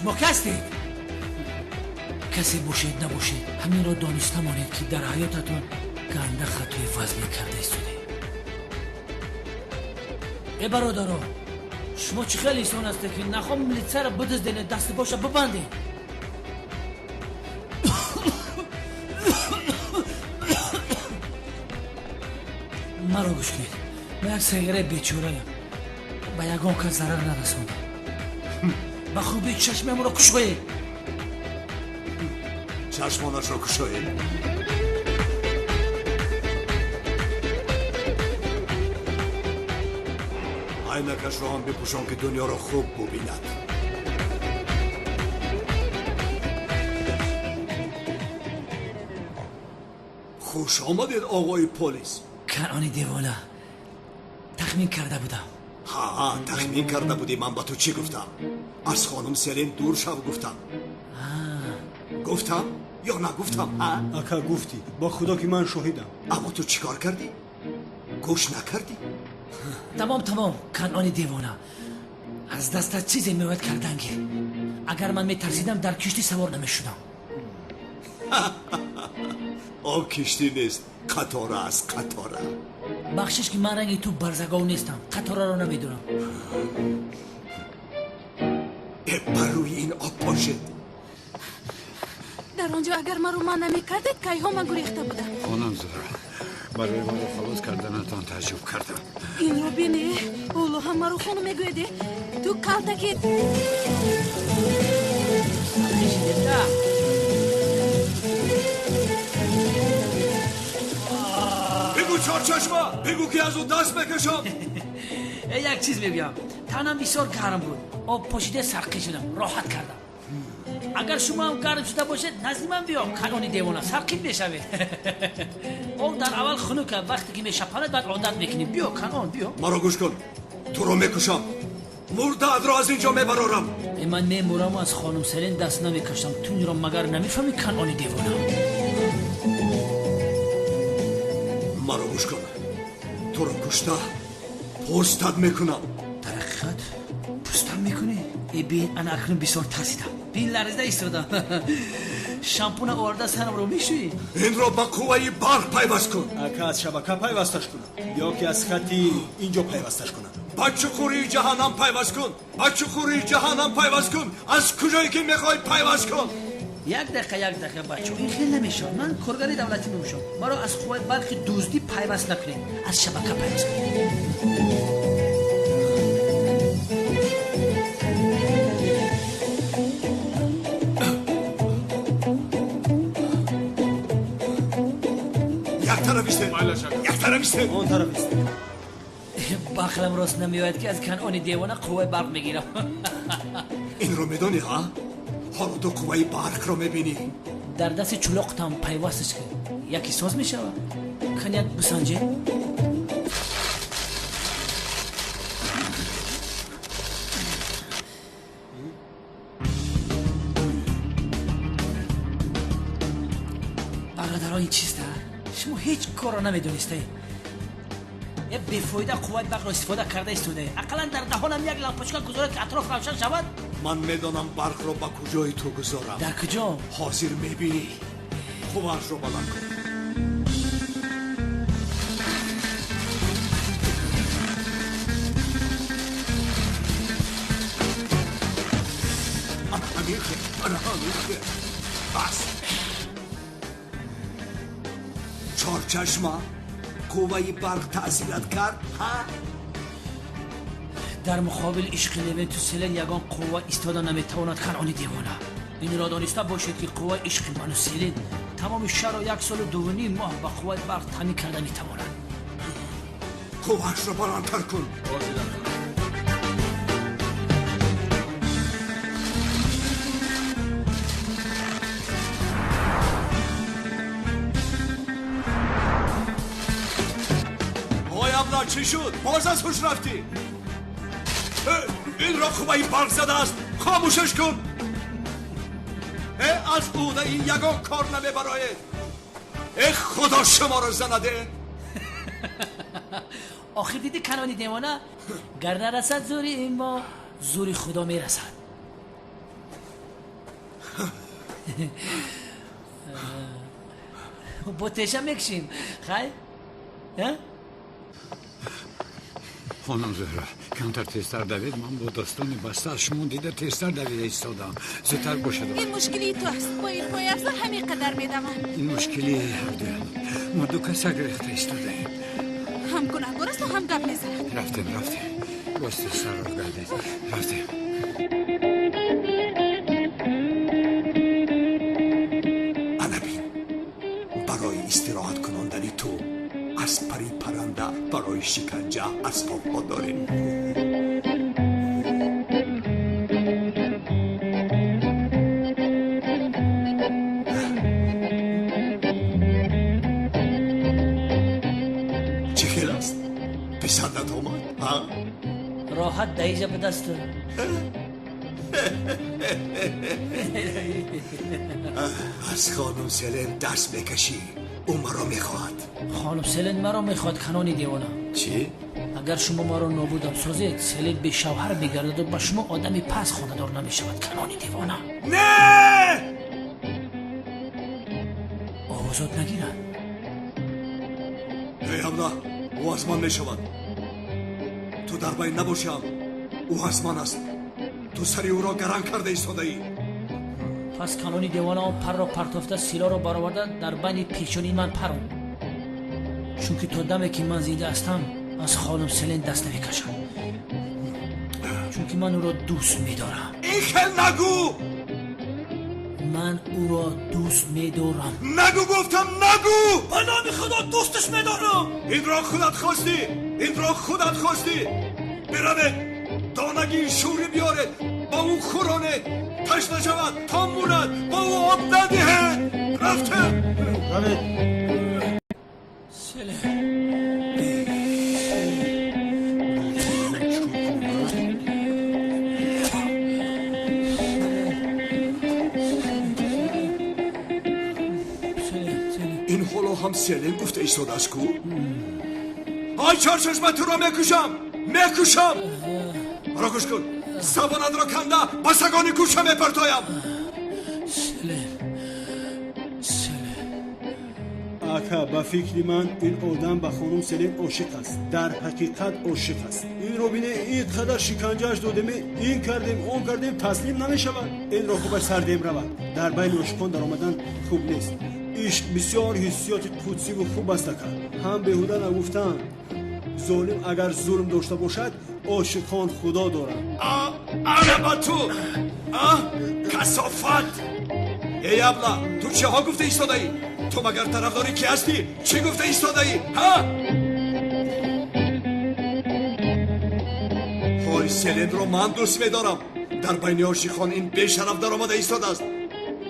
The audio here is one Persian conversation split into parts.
شما کستید؟ کسی باشید نباشید همین را دانسته مانید که در حیاتتون گنده خطای فضلی کرده ایستاده. ای برادرها، شما چه خیلی سون هسته که نخوام ملیتسه را بدزدین دست باشه ببندین. مرا گوش کنید، من یک سیاره بیچاره ام، به یگان کس ضرر نرسوندم. به خوبی چشمم را کشوید. چشمانش را کشوید؟ عینکش را هم بپوشان که دنیا را خوب ببیند. خوش آمدید آقای پلیس. کنعانی دیوانه، تخمین کرده بودم. ها تخمین کرده بودی من با تو چی گفتم؟ از خانم سلین دور شو گفتم. گفتم یا نگفتم؟ اکا گفتی، با خدا که من شاهدم. اما تو چیکار کردی؟ گوش نکردی؟ تمام کنعانی دیوانه، از دستت چیزی میوید کردنگی. اگر من میترسیدم در کشتی سوار نمیشدم. آب کشتی نیست، قطاره است، قطاره. بخشش که من رنگی تو برزگاو نیستم، قطاره رو نمیدونم. بر روی این آب پاشید. در آنجا اگر من رو من نمیکردید که ها من گریخته بودم. خانم زهرا، برای ما رو خلاص کردنتان تعجب کردم. این رو بینی، اولو هم رو خونو میگویدی تو کلتکی. بگو چارچشما، بگو که از اون دست بکشم. یک چیز میگم، تنم بسیار گرم بود، آب پاشیده سرخی شدم، راحت کردم. اگر شما هم گرم شده باشید نزدی من بیام، کنعانی دیوانه سرخی میشوید. آب در اول خنکه، وقتی که میشپنه بعد عادت میکنی. بیا کنعان بیا. مرا گوش کن، تو رو میکشم، مرده را از اینجا میبرارم. من میمورم و از خانم سلین دست نمیکشم. تو این را مگر نمیفهمی کنعانی دیوانه؟ مرا گوش کن، تو رو کشته پوستت میکنم. در حقیقت پوستم میکنی؟ ای بین، انا اکنون بسیار ترسیدم. بین لرزده ایستادم. شامپون آورده سرم رو میشویی؟ این را با قوه برق پیوست کن. اکا از شبکه پیوستش کنم یا که از خطی اینجا پیوستش کنم. بچه خوری جهنم پیوست کن، بچه خوری جهنم پیوست کن. از کجایی که میخوای پیوست کن. یک دقیقه بچه، این خیلی نمیشه. من کارگری دولتی میشم. مرا از قوه برق دزدی پیوست نکنید، از شبکه پیوست کنید. یک طرفیسته. اون طرفیسته. بخلم راست نمیاید که از کنعانی دیوانه قوه برق میگیرم. این رو میدونی ها؟ حالا تو قوه برق رو میبینی؟ در دست چلوقتم پیوستش که یکی ساز میشه. کنیت بسنجه. برادرها این چیسته؟ شما هیچ کار رو نمیدونسته. یه بیفایده قوت برق رو استفاده کرده ایستاده. اقلا در دهانم یک لامپوچکا گذاره که اطراف روشن شود. من میدونم برق رو با کجای تو گذارم. در کجا؟ حاضر میبینی؟ قوهش رو بلند کن. انا همیخه بس. چارچشمه قوه برق تأثیرت کرد ها؟ در مقابل عشق لیوین تو سلین یگان قوه ایستاده نمیتواند کنعانی دیوانه. این را دانسته باشید که قوه عشق من و سلین تمام شهر و 1 سال و 2.5 ماه با قوه برق تامین کرده میتواند. قوهش رو بلندتر کن. چی شد؟ باز از خوش رفتی؟ این را قوه برق زده است، خاموشش کن. از اوده این یگان کار نمیبراید. خدا شما را زنده. آخر دیدی کنعانی دیوانه؟ گر نرسد زوری ما، زوری خدا میرسد. با تشم میکشیم خیلی؟ خانم زهرا کمتر تیزتر دوید. من با داستانی بسته از شما دیده تیزتر دویده ایستادم. زودتر باشه. این مشکلی تو هست. با این پای افزا همین قدر میدم. این مشکلی هر دویم. ما دو کس گریخته ایستاده ایم. هم گناهگار است و هم گپ میزند. رفتیم باستی سر رو گردید. رفتیم. انبین برای استراحت کناندنی تو از پری پرنده برای شکنجه اسباب ها داریم. چه خیل است؟ پسندت آمد؟ ها؟ راحت دایجه به دست تو. از خانم سلن دست بکشی. او مرا میخواهد. خانم سلن مرا میخواد کنونی دیوانه. چی؟ اگر شما ما را نابودم سازید سلن به شوهر بگردد و با شما آدمی پس خاندار نمیشود. کنونی دیوانه. نه! آوازات نگیرن. ای ابله او از من میشود. تو در بین نباشم. او از من است. تو سری او را گرم کرده ایستاده ای. پس کنونی دیوانه آن پر را پرتافته سیلا را برآورده در بین پیشانی من پرون. چون که تا دمی که من زنده هستم از خانم سلن دست نمیکشم. چون که من او را دوست میدارم. این خیل نگو! من او را دوست میدارم. نگو گفتم نگو! به نام خدا دوستش میدارم. این را خودت خواستی. برمه دانگی شوری بیاره با او خورانه تشنه شود تا موند با او آب ندهد. رفته سلن این حالا هم سلن گفته ایستاده است کو؟ آی چارچشمه تو را میکشم. مرا گوش کن. زبانت را کنده با سگانی گوشه میپرتایم. سلن اکا با فکر من این آدم با خانم سلن عاشق است. در حقیقت عاشق است. این رو بینه اینقدر شکنجهش دادیم این کردیم اون کردیم تسلیم نمیشود. این را خوبش سردیم رود. در بین عاشقان در آمدن خوب نیست. عشق بسیار حسیات قدسی و خوب است اکا. هم بهوده نگفتن ظالم اگر ظلم داشته باشد عاشقان خدا دارند. با تو کثافت. ای ابله تو چه ها گفته ایستاده ای؟ تو مگر طرفداری کی هستی؟ چی گفته ایستاده ای؟ های سلن رو من دوست میدارم. در بین عاشقان این بیشرف در آمده ایستاده است.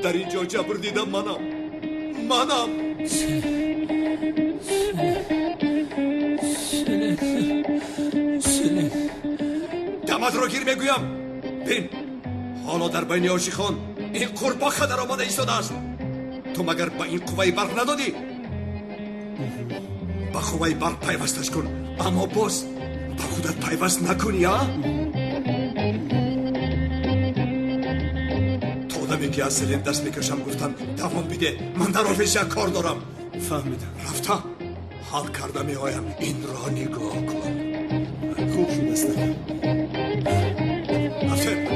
در اینجا جبر دیدم منم. سلن دمت را گیر میگویم. بین حالا در بین عاشقان این قورباغه در آمده ایستاده است. تو مگر با این قوه برق ندادی؟ با قوه برق پیوستش کن. اما باز با خودت پیوست نکنی ها؟ تو دمی که از سلن دست میکشم گفتن دوام بیده. من در آفیس یک کار دارم. فهمیدم. رفته حال کرده میآیم. این را نگاه کن. خوب شد است. رفته